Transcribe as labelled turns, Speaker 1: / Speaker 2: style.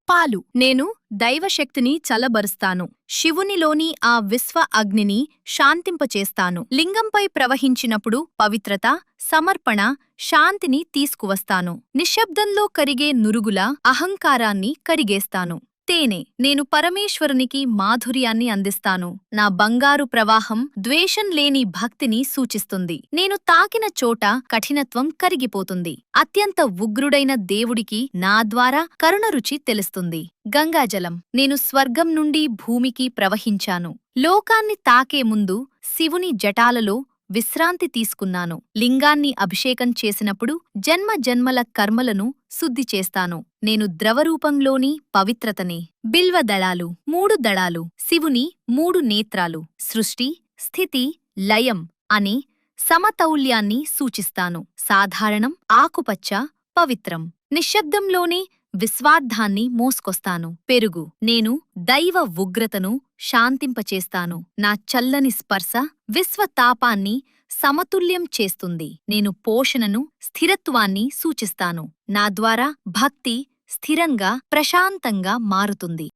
Speaker 1: పాలు. నేను దైవశక్తిని చల్లబరుస్తాను. శివునిలోని ఆ విశ్వ అగ్నిని శాంతింపచేస్తాను. లింగంపై ప్రవహించినప్పుడు పవిత్రత, సమర్పణ, శాంతిని తీసుకువస్తాను. నిశ్శబ్దంలో కరిగే నురుగుల అహంకారాన్ని కడిగేస్తాను. తేనె. నేను పరమేశ్వరునికి మాధుర్యాన్ని అందిస్తాను. నా బంగారు ప్రవాహం ద్వేషం లేని భక్తిని సూచిస్తుంది. నేను తాకిన చోట కఠినత్వం కరిగిపోతుంది. అత్యంత ఉగ్రుడైన దేవుడికి నా ద్వారా కరుణ రుచి తెలుస్తుంది. గంగాజలం. నేను స్వర్గం నుండి భూమికి ప్రవహించాను. లోకాన్ని తాకే ముందు శివుని జటాలలో విశ్రాంతి తీసుకున్నాను. లింగాన్ని అభిషేకం చేసినప్పుడు జన్మ జన్మల కర్మలను శుద్ధి చేస్తాను. నేను ద్రవరూపంలోని పవిత్రతని. బిల్వదళాలు. 3 దళాలు. శివుని 3 నేత్రాలు. సృష్టి, స్థితి, లయం అని సమతౌల్యాన్ని సూచిస్తాను. సాధారణం, ఆకుపచ్చ, పవిత్రం. నిశ్శబ్దంలోనే విశ్వార్థాన్ని మోసుకొస్తాను. పెరుగు. నేను దైవ ఉగ్రతను శాంతింపచేస్తాను. నా చల్లని స్పర్శ విశ్వతాపాన్ని సమతుల్యం చేస్తుంది. నేను పోషణను, స్థిరత్వాన్ని సూచిస్తాను. నా ద్వారా భక్తి స్థిరంగా, ప్రశాంతంగా మారుతుంది.